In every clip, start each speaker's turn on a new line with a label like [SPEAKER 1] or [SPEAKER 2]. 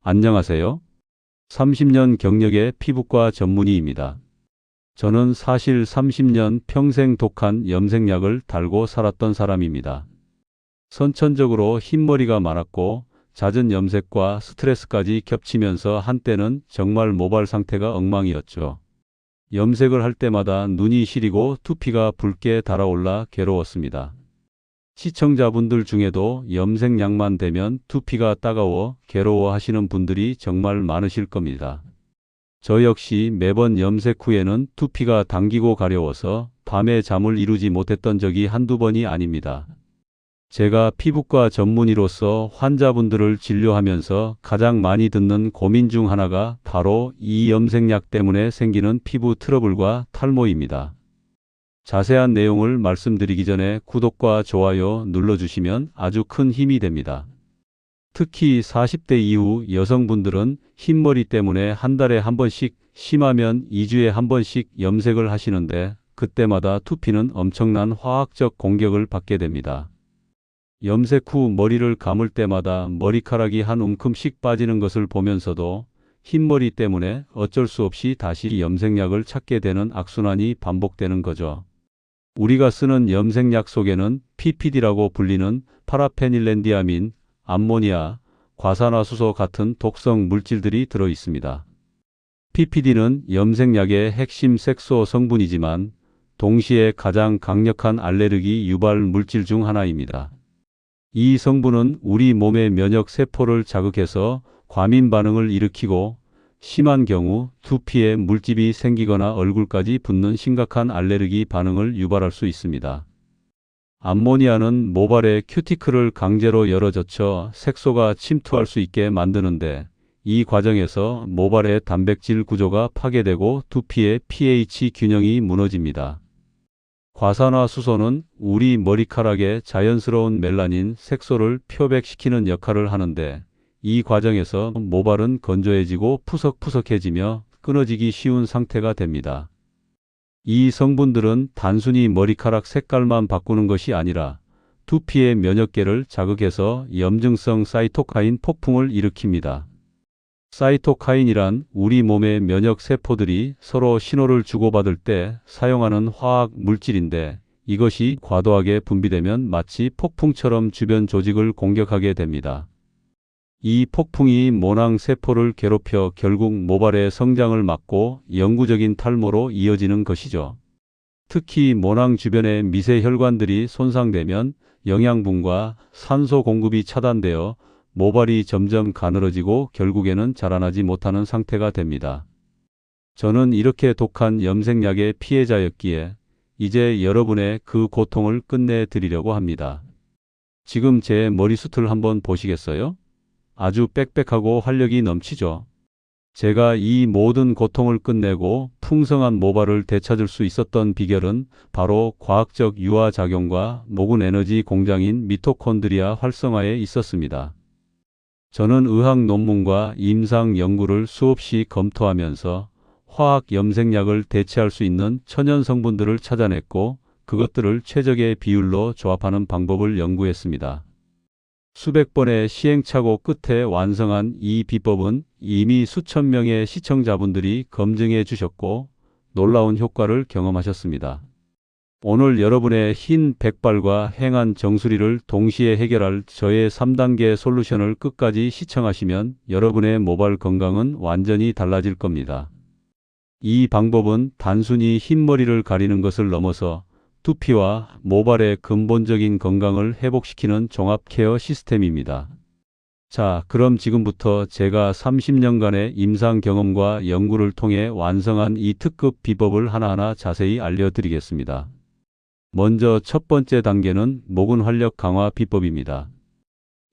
[SPEAKER 1] 안녕하세요. 30년 경력의 피부과 전문의입니다. 저는 사실 30년 평생 독한 염색약을 달고 살았던 사람입니다. 선천적으로 흰머리가 많았고 잦은 염색과 스트레스까지 겹치면서 한때는 정말 모발 상태가 엉망이었죠. 염색을 할 때마다 눈이 시리고 두피가 붉게 달아올라 괴로웠습니다. 시청자분들 중에도 염색약만 되면 두피가 따가워 괴로워하시는 분들이 정말 많으실 겁니다. 저 역시 매번 염색 후에는 두피가 당기고 가려워서 밤에 잠을 이루지 못했던 적이 한두 번이 아닙니다. 제가 피부과 전문의로서 환자분들을 진료하면서 가장 많이 듣는 고민 중 하나가 바로 이 염색약 때문에 생기는 피부 트러블과 탈모입니다. 자세한 내용을 말씀드리기 전에 구독과 좋아요 눌러주시면 아주 큰 힘이 됩니다. 특히 40대 이후 여성분들은 흰머리 때문에 한 달에 한 번씩, 심하면 2주에 한 번씩 염색을 하시는데 그때마다 두피는 엄청난 화학적 공격을 받게 됩니다. 염색 후 머리를 감을 때마다 머리카락이 한 움큼씩 빠지는 것을 보면서도 흰머리 때문에 어쩔 수 없이 다시 염색약을 찾게 되는 악순환이 반복되는 거죠. 우리가 쓰는 염색약 속에는 PPD라고 불리는 파라페닐렌디아민, 암모니아, 과산화수소 같은 독성 물질들이 들어 있습니다. PPD는 염색약의 핵심 색소 성분이지만 동시에 가장 강력한 알레르기 유발 물질 중 하나입니다. 이 성분은 우리 몸의 면역 세포를 자극해서 과민 반응을 일으키고 심한 경우 두피에 물집이 생기거나 얼굴까지 붓는 심각한 알레르기 반응을 유발할 수 있습니다. 암모니아는 모발의 큐티클을 강제로 열어젖혀 색소가 침투할 수 있게 만드는데 이 과정에서 모발의 단백질 구조가 파괴되고 두피의 pH 균형이 무너집니다. 과산화수소는 우리 머리카락의 자연스러운 멜라닌 색소를 표백시키는 역할을 하는데 이 과정에서 모발은 건조해지고 푸석푸석해지며 끊어지기 쉬운 상태가 됩니다. 이 성분들은 단순히 머리카락 색깔만 바꾸는 것이 아니라 두피의 면역계를 자극해서 염증성 사이토카인 폭풍을 일으킵니다. 사이토카인이란 우리 몸의 면역 세포들이 서로 신호를 주고받을 때 사용하는 화학 물질인데 이것이 과도하게 분비되면 마치 폭풍처럼 주변 조직을 공격하게 됩니다. 이 폭풍이 모낭 세포를 괴롭혀 결국 모발의 성장을 막고 영구적인 탈모로 이어지는 것이죠. 특히 모낭 주변의 미세 혈관들이 손상되면 영양분과 산소 공급이 차단되어 모발이 점점 가늘어지고 결국에는 자라나지 못하는 상태가 됩니다. 저는 이렇게 독한 염색약의 피해자였기에 이제 여러분의 그 고통을 끝내드리려고 합니다. 지금 제 머리숱을 한번 보시겠어요? 아주 빽빽하고 활력이 넘치죠. 제가 이 모든 고통을 끝내고 풍성한 모발을 되찾을 수 있었던 비결은 바로 과학적 유화작용과 모근 에너지 공장인 미토콘드리아 활성화에 있었습니다. 저는 의학 논문과 임상 연구를 수없이 검토하면서 화학 염색약을 대체할 수 있는 천연 성분들을 찾아냈고 그것들을 최적의 비율로 조합하는 방법을 연구했습니다. 수백 번의 시행착오 끝에 완성한 이 비법은 이미 수천 명의 시청자분들이 검증해 주셨고 놀라운 효과를 경험하셨습니다. 오늘 여러분의 흰 백발과 행한 정수리를 동시에 해결할 저의 3단계 솔루션을 끝까지 시청하시면 여러분의 모발 건강은 완전히 달라질 겁니다. 이 방법은 단순히 흰머리를 가리는 것을 넘어서 두피와 모발의 근본적인 건강을 회복시키는 종합 케어 시스템입니다. 자, 그럼 지금부터 제가 30년간의 임상 경험과 연구를 통해 완성한 이 특급 비법을 하나하나 자세히 알려드리겠습니다. 먼저 첫 번째 단계는 모근 활력 강화 비법입니다.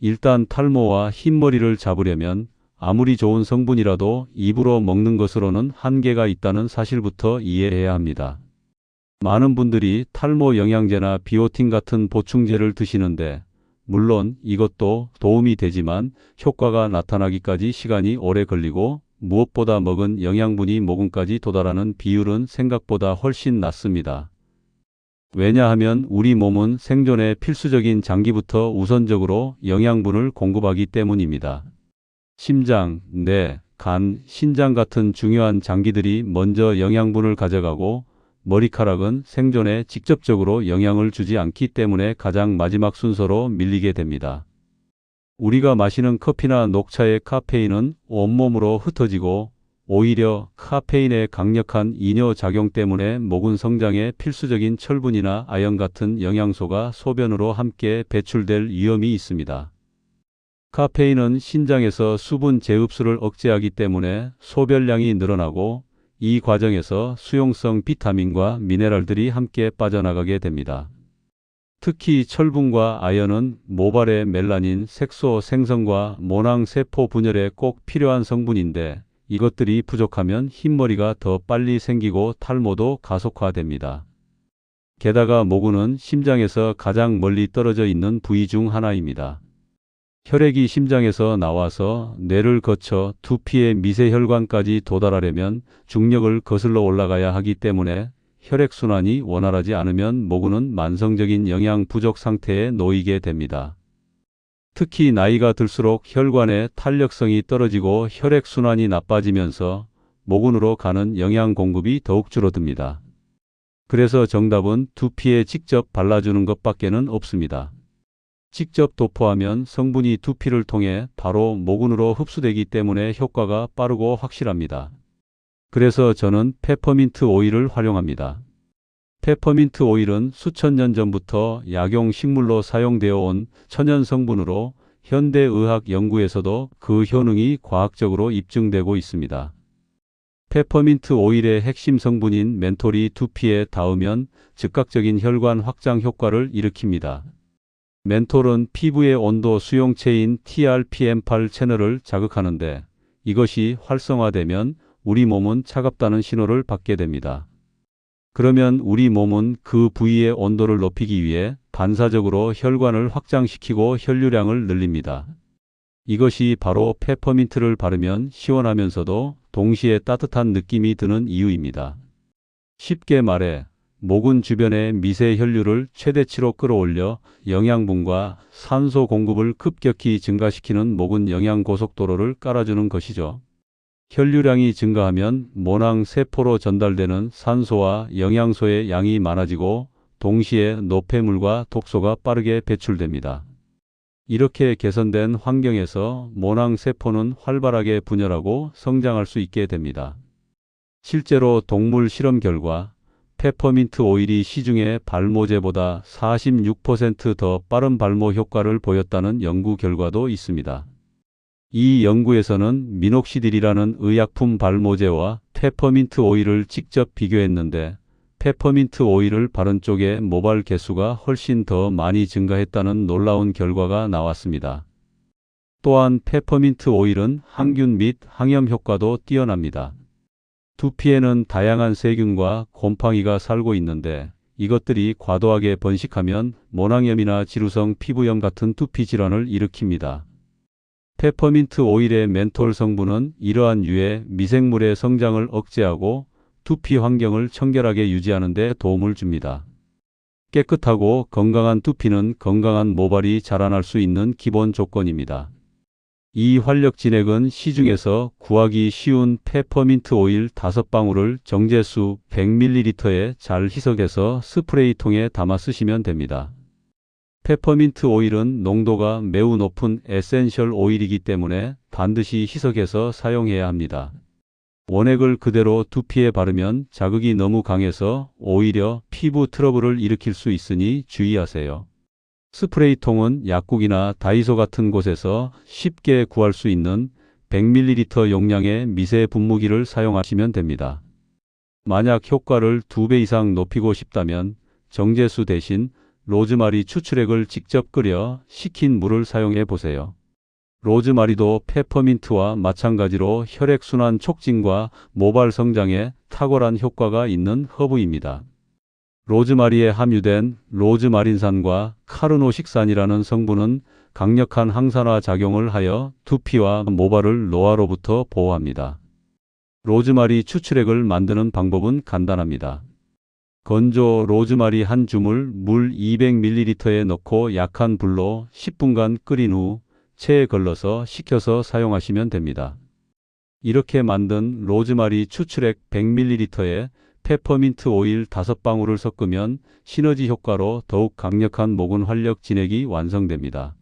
[SPEAKER 1] 일단 탈모와 흰머리를 잡으려면 아무리 좋은 성분이라도 입으로 먹는 것으로는 한계가 있다는 사실부터 이해해야 합니다. 많은 분들이 탈모 영양제나 비오틴 같은 보충제를 드시는데 물론 이것도 도움이 되지만 효과가 나타나기까지 시간이 오래 걸리고 무엇보다 먹은 영양분이 모근까지 도달하는 비율은 생각보다 훨씬 낮습니다. 왜냐하면 우리 몸은 생존에 필수적인 장기부터 우선적으로 영양분을 공급하기 때문입니다. 심장, 뇌, 간, 신장 같은 중요한 장기들이 먼저 영양분을 가져가고 머리카락은 생존에 직접적으로 영향을 주지 않기 때문에 가장 마지막 순서로 밀리게 됩니다. 우리가 마시는 커피나 녹차의 카페인은 온몸으로 흩어지고 오히려 카페인의 강력한 이뇨 작용 때문에 모근 성장에 필수적인 철분이나 아연 같은 영양소가 소변으로 함께 배출될 위험이 있습니다. 카페인은 신장에서 수분 재흡수를 억제하기 때문에 소변량이 늘어나고 이 과정에서 수용성 비타민과 미네랄들이 함께 빠져나가게 됩니다. 특히 철분과 아연은 모발의 멜라닌 색소 생성과 모낭세포 분열에 꼭 필요한 성분인데 이것들이 부족하면 흰머리가 더 빨리 생기고 탈모도 가속화됩니다. 게다가 모근은 심장에서 가장 멀리 떨어져 있는 부위 중 하나입니다. 혈액이 심장에서 나와서 뇌를 거쳐 두피의 미세혈관까지 도달하려면 중력을 거슬러 올라가야 하기 때문에 혈액순환이 원활하지 않으면 모근은 만성적인 영양 부족 상태에 놓이게 됩니다. 특히 나이가 들수록 혈관의 탄력성이 떨어지고 혈액순환이 나빠지면서 모근으로 가는 영양 공급이 더욱 줄어듭니다. 그래서 정답은 두피에 직접 발라주는 것밖에는 없습니다. 직접 도포하면 성분이 두피를 통해 바로 모근으로 흡수되기 때문에 효과가 빠르고 확실합니다. 그래서 저는 페퍼민트 오일을 활용합니다. 페퍼민트 오일은 수천 년 전부터 약용식물로 사용되어 온 천연 성분으로 현대의학 연구에서도 그 효능이 과학적으로 입증되고 있습니다. 페퍼민트 오일의 핵심 성분인 멘톨이 두피에 닿으면 즉각적인 혈관 확장 효과를 일으킵니다. 멘톨은 피부의 온도 수용체인 TRPM8 채널을 자극하는데 이것이 활성화되면 우리 몸은 차갑다는 신호를 받게 됩니다. 그러면 우리 몸은 그 부위의 온도를 높이기 위해 반사적으로 혈관을 확장시키고 혈류량을 늘립니다. 이것이 바로 페퍼민트를 바르면 시원하면서도 동시에 따뜻한 느낌이 드는 이유입니다. 쉽게 말해 모근 주변의 미세 혈류를 최대치로 끌어올려 영양분과 산소 공급을 급격히 증가시키는 모근 영양 고속도로를 깔아주는 것이죠. 혈류량이 증가하면 모낭 세포로 전달되는 산소와 영양소의 양이 많아지고 동시에 노폐물과 독소가 빠르게 배출됩니다. 이렇게 개선된 환경에서 모낭 세포는 활발하게 분열하고 성장할 수 있게 됩니다. 실제로 동물 실험 결과 페퍼민트 오일이 시중의 발모제보다 46% 더 빠른 발모 효과를 보였다는 연구 결과도 있습니다. 이 연구에서는 미녹시딜이라는 의약품 발모제와 페퍼민트 오일을 직접 비교했는데 페퍼민트 오일을 바른 쪽의 모발 개수가 훨씬 더 많이 증가했다는 놀라운 결과가 나왔습니다. 또한 페퍼민트 오일은 항균 및 항염 효과도 뛰어납니다. 두피에는 다양한 세균과 곰팡이가 살고 있는데 이것들이 과도하게 번식하면 모낭염이나 지루성 피부염 같은 두피 질환을 일으킵니다. 페퍼민트 오일의 멘톨 성분은 이러한 유해 미생물의 성장을 억제하고 두피 환경을 청결하게 유지하는 데 도움을 줍니다. 깨끗하고 건강한 두피는 건강한 모발이 자라날 수 있는 기본 조건입니다. 이 활력 진액은 시중에서 구하기 쉬운 페퍼민트 오일 5방울을 정제수 100ml에 잘 희석해서 스프레이통에 담아 쓰시면 됩니다. 페퍼민트 오일은 농도가 매우 높은 에센셜 오일이기 때문에 반드시 희석해서 사용해야 합니다. 원액을 그대로 두피에 바르면 자극이 너무 강해서 오히려 피부 트러블을 일으킬 수 있으니 주의하세요. 스프레이통은 약국이나 다이소 같은 곳에서 쉽게 구할 수 있는 100ml 용량의 미세 분무기를 사용하시면 됩니다. 만약 효과를 2배 이상 높이고 싶다면 정제수 대신 로즈마리 추출액을 직접 끓여 식힌 물을 사용해 보세요. 로즈마리도 페퍼민트와 마찬가지로 혈액순환 촉진과 모발 성장에 탁월한 효과가 있는 허브입니다. 로즈마리에 함유된 로즈마린산과 카르노식산이라는 성분은 강력한 항산화 작용을 하여 두피와 모발을 노화로부터 보호합니다. 로즈마리 추출액을 만드는 방법은 간단합니다. 건조 로즈마리 한 줌을 물 200ml에 넣고 약한 불로 10분간 끓인 후 체에 걸러서 식혀서 사용하시면 됩니다. 이렇게 만든 로즈마리 추출액 100ml에 페퍼민트 오일 5방울을 섞으면 시너지 효과로 더욱 강력한 모근 활력 진액이 완성됩니다.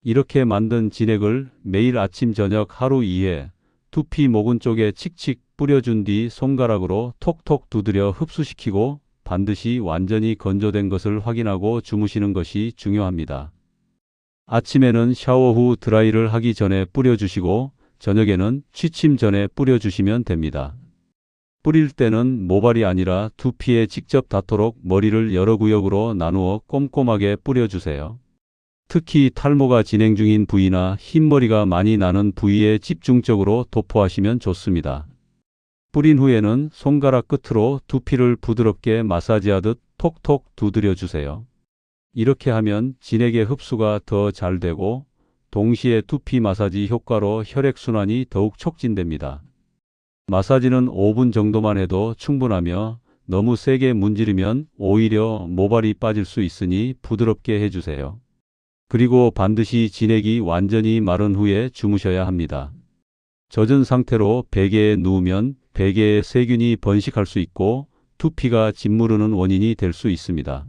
[SPEAKER 1] 이렇게 만든 진액을 매일 아침 저녁 하루 2회 두피 모근 쪽에 칙칙 뿌려준 뒤 손가락으로 톡톡 두드려 흡수시키고 반드시 완전히 건조된 것을 확인하고 주무시는 것이 중요합니다. 아침에는 샤워 후 드라이를 하기 전에 뿌려주시고 저녁에는 취침 전에 뿌려주시면 됩니다. 뿌릴 때는 모발이 아니라 두피에 직접 닿도록 머리를 여러 구역으로 나누어 꼼꼼하게 뿌려주세요. 특히 탈모가 진행 중인 부위나 흰머리가 많이 나는 부위에 집중적으로 도포하시면 좋습니다. 뿌린 후에는 손가락 끝으로 두피를 부드럽게 마사지하듯 톡톡 두드려 주세요. 이렇게 하면 진액의 흡수가 더 잘 되고 동시에 두피 마사지 효과로 혈액순환이 더욱 촉진됩니다. 마사지는 5분 정도만 해도 충분하며 너무 세게 문지르면 오히려 모발이 빠질 수 있으니 부드럽게 해주세요. 그리고 반드시 진액이 완전히 마른 후에 주무셔야 합니다. 젖은 상태로 베개에 누우면 베개에 세균이 번식할 수 있고 두피가 짓무르는 원인이 될 수 있습니다.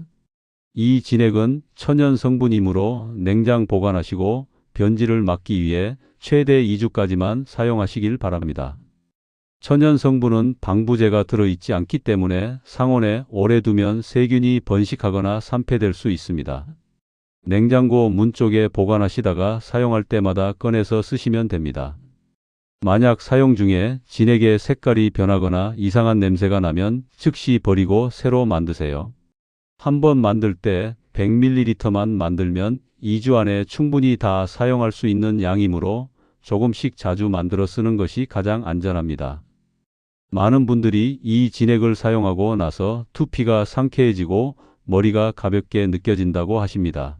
[SPEAKER 1] 이 진액은 천연 성분이므로 냉장 보관하시고 변질을 막기 위해 최대 2주까지만 사용하시길 바랍니다. 천연 성분은 방부제가 들어있지 않기 때문에 상온에 오래 두면 세균이 번식하거나 산패될 수 있습니다. 냉장고 문 쪽에 보관하시다가 사용할 때마다 꺼내서 쓰시면 됩니다. 만약 사용 중에 진액의 색깔이 변하거나 이상한 냄새가 나면 즉시 버리고 새로 만드세요. 한번 만들 때 100ml만 만들면 2주 안에 충분히 다 사용할 수 있는 양이므로 조금씩 자주 만들어 쓰는 것이 가장 안전합니다. 많은 분들이 이 진액을 사용하고 나서 두피가 상쾌해지고 머리가 가볍게 느껴진다고 하십니다.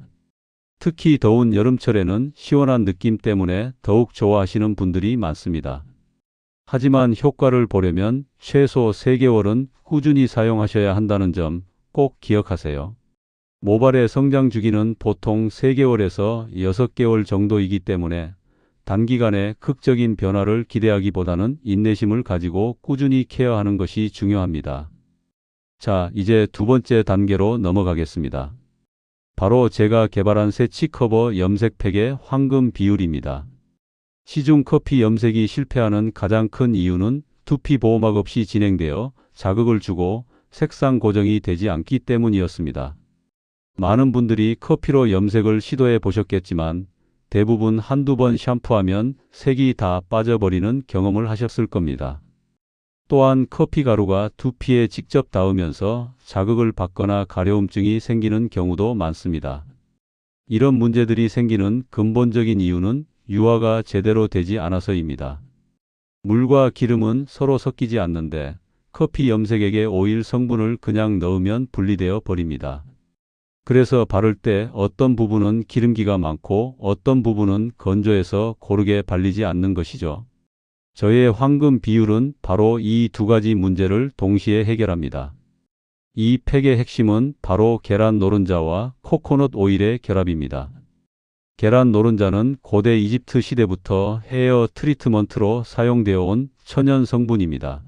[SPEAKER 1] 특히 더운 여름철에는 시원한 느낌 때문에 더욱 좋아하시는 분들이 많습니다. 하지만 효과를 보려면 최소 3개월은 꾸준히 사용하셔야 한다는 점 꼭 기억하세요. 모발의 성장 주기는 보통 3개월에서 6개월 정도이기 때문에 단기간에 극적인 변화를 기대하기보다는 인내심을 가지고 꾸준히 케어하는 것이 중요합니다. 자, 이제 두 번째 단계로 넘어가겠습니다. 바로 제가 개발한 세치 커버 염색팩의 황금 비율입니다. 시중 커피 염색이 실패하는 가장 큰 이유는 두피 보호막 없이 진행되어 자극을 주고 색상 고정이 되지 않기 때문이었습니다. 많은 분들이 커피로 염색을 시도해 보셨겠지만 대부분 한두 번 샴푸하면 색이 다 빠져버리는 경험을 하셨을 겁니다. 또한 커피 가루가 두피에 직접 닿으면서 자극을 받거나 가려움증이 생기는 경우도 많습니다. 이런 문제들이 생기는 근본적인 이유는 유화가 제대로 되지 않아서입니다. 물과 기름은 서로 섞이지 않는데 커피 염색액에 오일 성분을 그냥 넣으면 분리되어 버립니다. 그래서 바를 때 어떤 부분은 기름기가 많고 어떤 부분은 건조해서 고르게 발리지 않는 것이죠. 저의 황금 비율은 바로 이 두 가지 문제를 동시에 해결합니다. 이 팩의 핵심은 바로 계란 노른자와 코코넛 오일의 결합입니다. 계란 노른자는 고대 이집트 시대부터 헤어 트리트먼트로 사용되어 온 천연 성분입니다.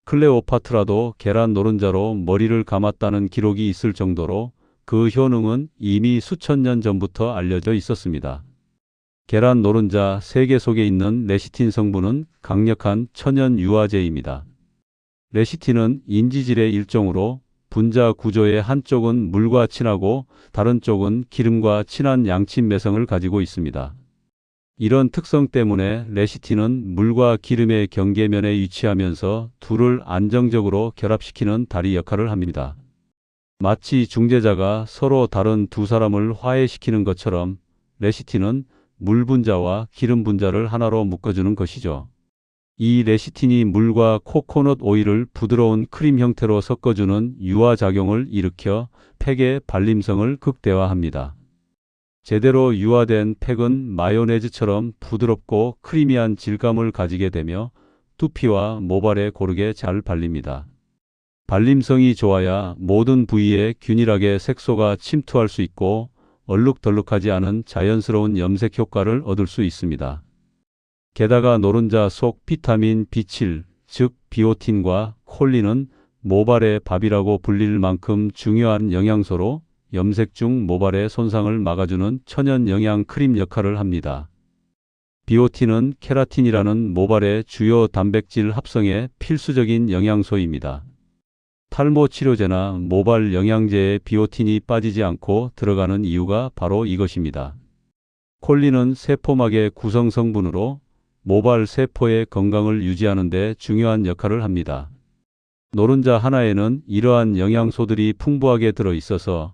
[SPEAKER 1] 클레오파트라도 계란 노른자로 머리를 감았다는 기록이 있을 정도로 그 효능은 이미 수천 년 전부터 알려져 있었습니다. 계란 노른자 3개 속에 있는 레시틴 성분은 강력한 천연 유화제입니다. 레시틴은 인지질의 일종으로 분자 구조의 한쪽은 물과 친하고 다른 쪽은 기름과 친한 양친 매성을 가지고 있습니다. 이런 특성 때문에 레시틴은 물과 기름의 경계면에 위치하면서 둘을 안정적으로 결합시키는 다리 역할을 합니다. 마치 중재자가 서로 다른 두 사람을 화해시키는 것처럼 레시틴은 물 분자와 기름 분자를 하나로 묶어주는 것이죠. 이 레시틴이 물과 코코넛 오일을 부드러운 크림 형태로 섞어주는 유화작용을 일으켜 팩의 발림성을 극대화합니다. 제대로 유화된 팩은 마요네즈처럼 부드럽고 크리미한 질감을 가지게 되며 두피와 모발에 고르게 잘 발립니다. 발림성이 좋아야 모든 부위에 균일하게 색소가 침투할 수 있고 얼룩덜룩하지 않은 자연스러운 염색 효과를 얻을 수 있습니다. 게다가 노른자 속 비타민 B7, 즉 비오틴과 콜린은 모발의 밥이라고 불릴 만큼 중요한 영양소로 염색 중 모발의 손상을 막아주는 천연 영양 크림 역할을 합니다. 비오틴은 케라틴이라는 모발의 주요 단백질 합성에 필수적인 영양소입니다. 탈모 치료제나 모발 영양제에 비오틴이 빠지지 않고 들어가는 이유가 바로 이것입니다. 콜린은 세포막의 구성 성분으로 모발 세포의 건강을 유지하는 데 중요한 역할을 합니다. 노른자 하나에는 이러한 영양소들이 풍부하게 들어 있어서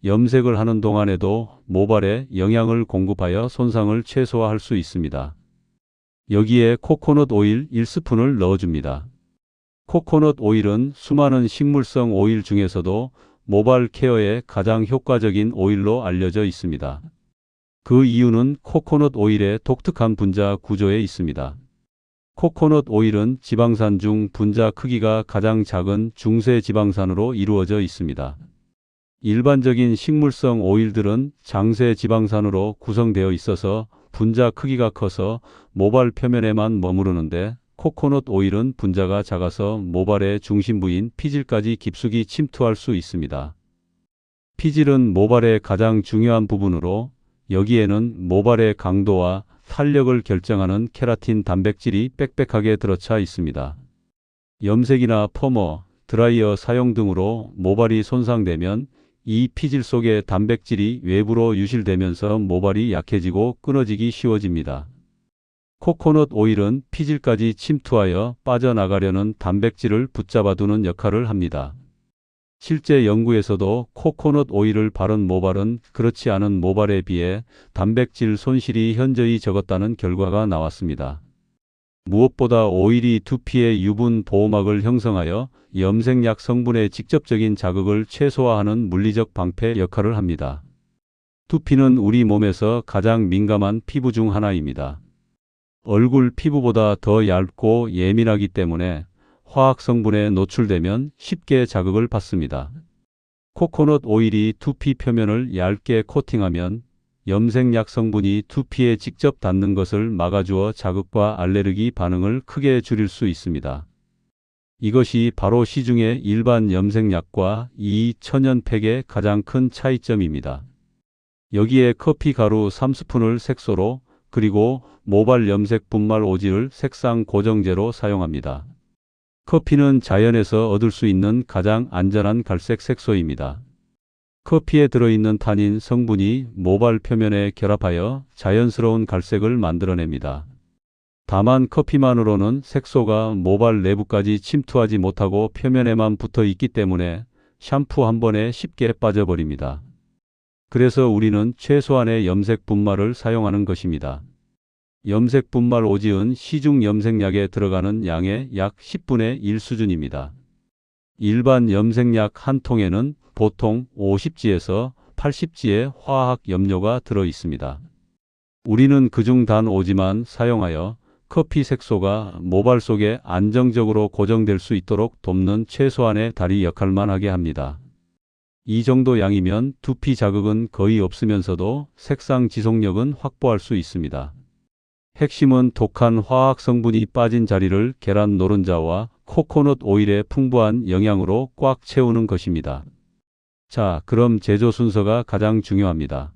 [SPEAKER 1] 염색을 하는 동안에도 모발에 영양을 공급하여 손상을 최소화할 수 있습니다. 여기에 코코넛 오일 1스푼을 넣어줍니다. 코코넛 오일은 수많은 식물성 오일 중에서도 모발 케어에 가장 효과적인 오일로 알려져 있습니다. 그 이유는 코코넛 오일의 독특한 분자 구조에 있습니다. 코코넛 오일은 지방산 중 분자 크기가 가장 작은 중세 지방산으로 이루어져 있습니다. 일반적인 식물성 오일들은 장세 지방산으로 구성되어 있어서 분자 크기가 커서 모발 표면에만 머무르는데 코코넛 오일은 분자가 작아서 모발의 중심부인 피질까지 깊숙이 침투할 수 있습니다. 피질은 모발의 가장 중요한 부분으로 여기에는 모발의 강도와 탄력을 결정하는 케라틴 단백질이 빽빽하게 들어차 있습니다. 염색이나 펌어, 드라이어 사용 등으로 모발이 손상되면 이 피질 속의 단백질이 외부로 유실되면서 모발이 약해지고 끊어지기 쉬워집니다. 코코넛 오일은 피질까지 침투하여 빠져나가려는 단백질을 붙잡아두는 역할을 합니다. 실제 연구에서도 코코넛 오일을 바른 모발은 그렇지 않은 모발에 비해 단백질 손실이 현저히 적었다는 결과가 나왔습니다. 무엇보다 오일이 두피의 유분 보호막을 형성하여 염색약 성분의 직접적인 자극을 최소화하는 물리적 방패 역할을 합니다. 두피는 우리 몸에서 가장 민감한 피부 중 하나입니다. 얼굴 피부보다 더 얇고 예민하기 때문에 화학 성분에 노출되면 쉽게 자극을 받습니다. 코코넛 오일이 두피 표면을 얇게 코팅하면 염색약 성분이 두피에 직접 닿는 것을 막아주어 자극과 알레르기 반응을 크게 줄일 수 있습니다. 이것이 바로 시중의 일반 염색약과 이 천연팩의 가장 큰 차이점입니다. 여기에 커피 가루 3스푼을 색소로 그리고 모발 염색 분말 오지를 색상 고정제로 사용합니다. 커피는 자연에서 얻을 수 있는 가장 안전한 갈색 색소입니다. 커피에 들어있는 타닌 성분이 모발 표면에 결합하여 자연스러운 갈색을 만들어냅니다. 다만 커피만으로는 색소가 모발 내부까지 침투하지 못하고 표면에만 붙어 있기 때문에 샴푸 한 번에 쉽게 빠져버립니다. 그래서 우리는 최소한의 염색 분말을 사용하는 것입니다. 염색 분말 오지은 시중 염색약에 들어가는 양의 약 10분의 1 수준입니다. 일반 염색약 한 통에는 보통 50지에서 80지의 화학 염료가 들어 있습니다. 우리는 그중 단 5지만 사용하여 커피 색소가 모발 속에 안정적으로 고정될 수 있도록 돕는 최소한의 다리 역할만 하게 합니다. 이 정도 양이면 두피 자극은 거의 없으면서도 색상 지속력은 확보할 수 있습니다. 핵심은 독한 화학 성분이 빠진 자리를 계란 노른자와 코코넛 오일의 풍부한 영양으로 꽉 채우는 것입니다. 자, 그럼 제조 순서가 가장 중요합니다.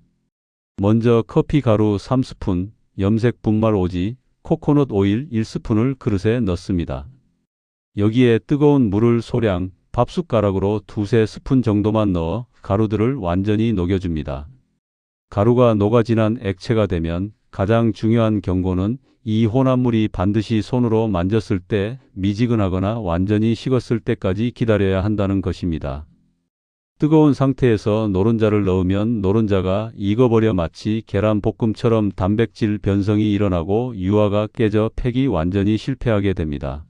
[SPEAKER 1] 먼저 커피 가루 3스푼, 염색 분말 오지, 코코넛 오일 1스푼을 그릇에 넣습니다. 여기에 뜨거운 물을 소량 밥숟가락으로 2~3스푼 정도만 넣어 가루들을 완전히 녹여줍니다. 가루가 녹아진한 액체가 되면 가장 중요한 경고는 이 혼합물이 반드시 손으로 만졌을 때 미지근하거나 완전히 식었을 때까지 기다려야 한다는 것입니다. 뜨거운 상태에서 노른자를 넣으면 노른자가 익어버려 마치 계란볶음처럼 단백질 변성이 일어나고 유화가 깨져 팩이 완전히 실패하게 됩니다.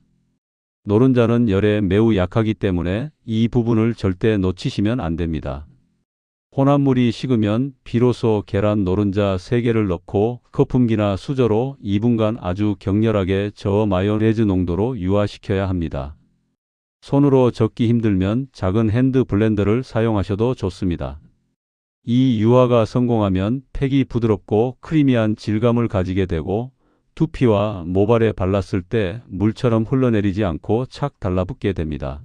[SPEAKER 1] 노른자는 열에 매우 약하기 때문에 이 부분을 절대 놓치시면 안 됩니다. 혼합물이 식으면 비로소 계란 노른자 3개를 넣고 거품기나 수저로 2분간 아주 격렬하게 저어 마요네즈 농도로 유화시켜야 합니다. 손으로 젓기 힘들면 작은 핸드 블렌더를 사용하셔도 좋습니다. 이 유화가 성공하면 팩이 부드럽고 크리미한 질감을 가지게 되고 두피와 모발에 발랐을 때 물처럼 흘러내리지 않고 착 달라붙게 됩니다.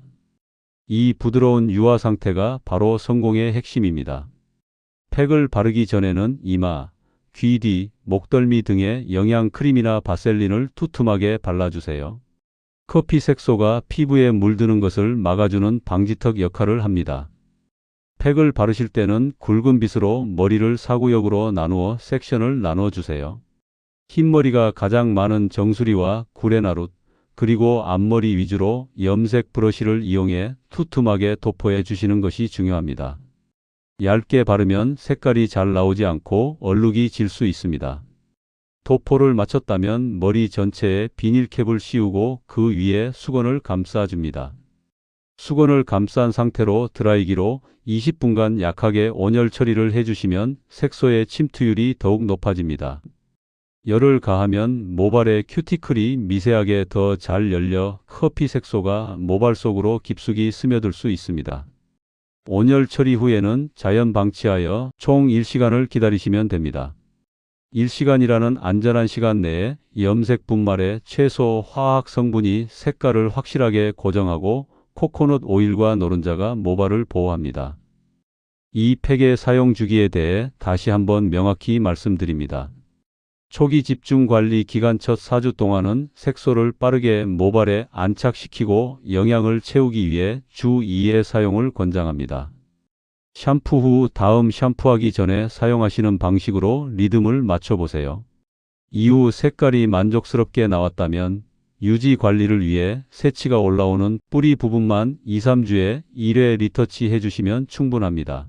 [SPEAKER 1] 이 부드러운 유화 상태가 바로 성공의 핵심입니다. 팩을 바르기 전에는 이마, 귀 뒤, 목덜미 등에 영양 크림이나 바셀린을 두툼하게 발라주세요. 커피 색소가 피부에 물드는 것을 막아주는 방지턱 역할을 합니다. 팩을 바르실 때는 굵은 빗으로 머리를 사구역으로 나누어 섹션을 나눠주세요. 흰머리가 가장 많은 정수리와 구레나룻, 그리고 앞머리 위주로 염색 브러쉬를 이용해 두툼하게 도포해 주시는 것이 중요합니다. 얇게 바르면 색깔이 잘 나오지 않고 얼룩이 질 수 있습니다. 도포를 마쳤다면 머리 전체에 비닐캡을 씌우고 그 위에 수건을 감싸줍니다. 수건을 감싼 상태로 드라이기로 20분간 약하게 온열 처리를 해주시면 색소의 침투율이 더욱 높아집니다. 열을 가하면 모발의 큐티클이 미세하게 더 잘 열려 커피 색소가 모발 속으로 깊숙이 스며들 수 있습니다. 온열 처리 후에는 자연 방치하여 총 1시간을 기다리시면 됩니다. 1시간이라는 안전한 시간 내에 염색 분말의 최소 화학 성분이 색깔을 확실하게 고정하고 코코넛 오일과 노른자가 모발을 보호합니다. 이 팩의 사용 주기에 대해 다시 한번 명확히 말씀드립니다. 초기 집중 관리 기간 첫 4주 동안은 색소를 빠르게 모발에 안착시키고 영양을 채우기 위해 주 2회 사용을 권장합니다. 샴푸 후 다음 샴푸하기 전에 사용하시는 방식으로 리듬을 맞춰보세요. 이후 색깔이 만족스럽게 나왔다면 유지 관리를 위해 새치가 올라오는 뿌리 부분만 2-3주에 1회 리터치 해주시면 충분합니다.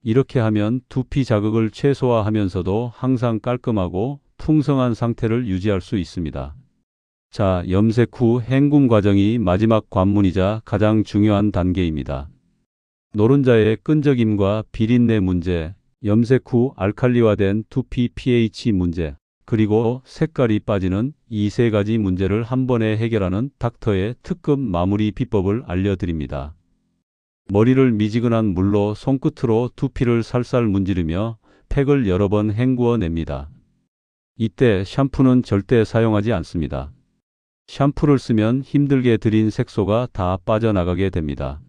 [SPEAKER 1] 이렇게 하면 두피 자극을 최소화하면서도 항상 깔끔하고 풍성한 상태를 유지할 수 있습니다. 자, 염색 후 헹굼 과정이 마지막 관문이자 가장 중요한 단계입니다. 노른자의 끈적임과 비린내 문제, 염색 후 알칼리화된 두피 pH 문제, 그리고 색깔이 빠지는 이 세 가지 문제를 한 번에 해결하는 닥터의 특급 마무리 비법을 알려드립니다. 머리를 미지근한 물로 손끝으로 두피를 살살 문지르며 팩을 여러 번 헹구어 냅니다. 이때 샴푸는 절대 사용하지 않습니다. 샴푸를 쓰면 힘들게 들인 색소가 다 빠져나가게 됩니다.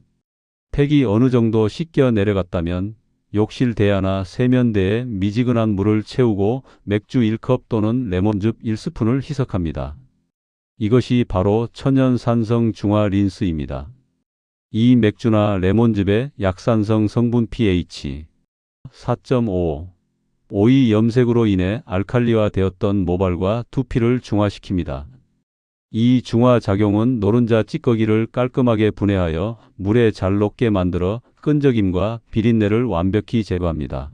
[SPEAKER 1] 팩이 어느 정도 씻겨 내려갔다면 욕실 대야나 세면대에 미지근한 물을 채우고 맥주 1컵 또는 레몬즙 1스푼을 희석합니다. 이것이 바로 천연산성 중화 린스입니다. 이 맥주나 레몬즙의 약산성 성분 pH 4.5, 오이 염색으로 인해 알칼리화 되었던 모발과 두피를 중화시킵니다. 이 중화 작용은 노른자 찌꺼기를 깔끔하게 분해하여 물에 잘 녹게 만들어 끈적임과 비린내를 완벽히 제거합니다.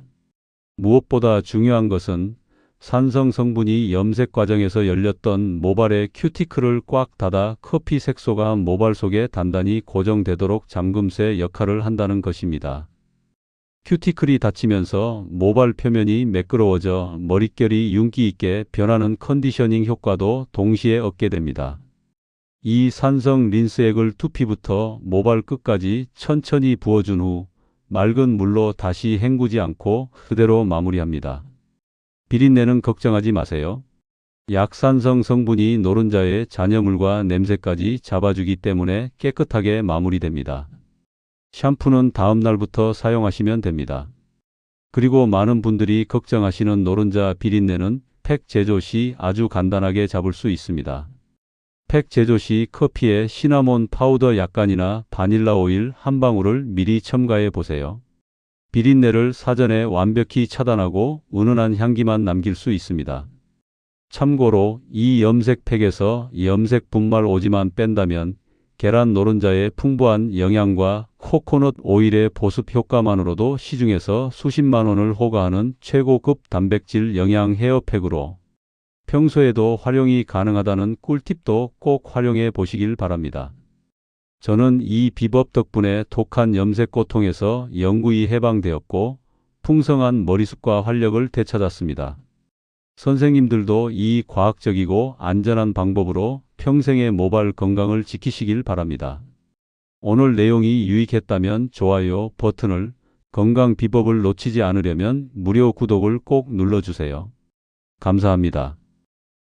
[SPEAKER 1] 무엇보다 중요한 것은 산성 성분이 염색 과정에서 열렸던 모발의 큐티클을 꽉 닫아 커피 색소가 모발 속에 단단히 고정되도록 잠금쇠 역할을 한다는 것입니다. 큐티클이 닫히면서 모발 표면이 매끄러워져 머릿결이 윤기 있게 변하는 컨디셔닝 효과도 동시에 얻게 됩니다. 이 산성 린스액을 두피부터 모발 끝까지 천천히 부어준 후 맑은 물로 다시 헹구지 않고 그대로 마무리합니다. 비린내는 걱정하지 마세요. 약산성 성분이 노른자의 잔여물과 냄새까지 잡아주기 때문에 깨끗하게 마무리됩니다. 샴푸는 다음 날부터 사용하시면 됩니다. 그리고 많은 분들이 걱정하시는 노른자 비린내는 팩 제조 시 아주 간단하게 잡을 수 있습니다. 팩 제조 시 커피에 시나몬 파우더 약간이나 바닐라 오일 한 방울을 미리 첨가해 보세요. 비린내를 사전에 완벽히 차단하고 은은한 향기만 남길 수 있습니다. 참고로 이 염색 팩에서 염색 분말 오지만 뺀다면 계란 노른자의 풍부한 영양과 코코넛 오일의 보습 효과만으로도 시중에서 수십만 원을 호가하는 최고급 단백질 영양 헤어팩으로 평소에도 활용이 가능하다는 꿀팁도 꼭 활용해 보시길 바랍니다. 저는 이 비법 덕분에 독한 염색 고통에서 영구히 해방되었고 풍성한 머리숱과 활력을 되찾았습니다. 선생님들도 이 과학적이고 안전한 방법으로 평생의 모발 건강을 지키시길 바랍니다. 오늘 내용이 유익했다면 좋아요 버튼을, 건강 비법을 놓치지 않으려면 무료 구독을 꼭 눌러주세요. 감사합니다.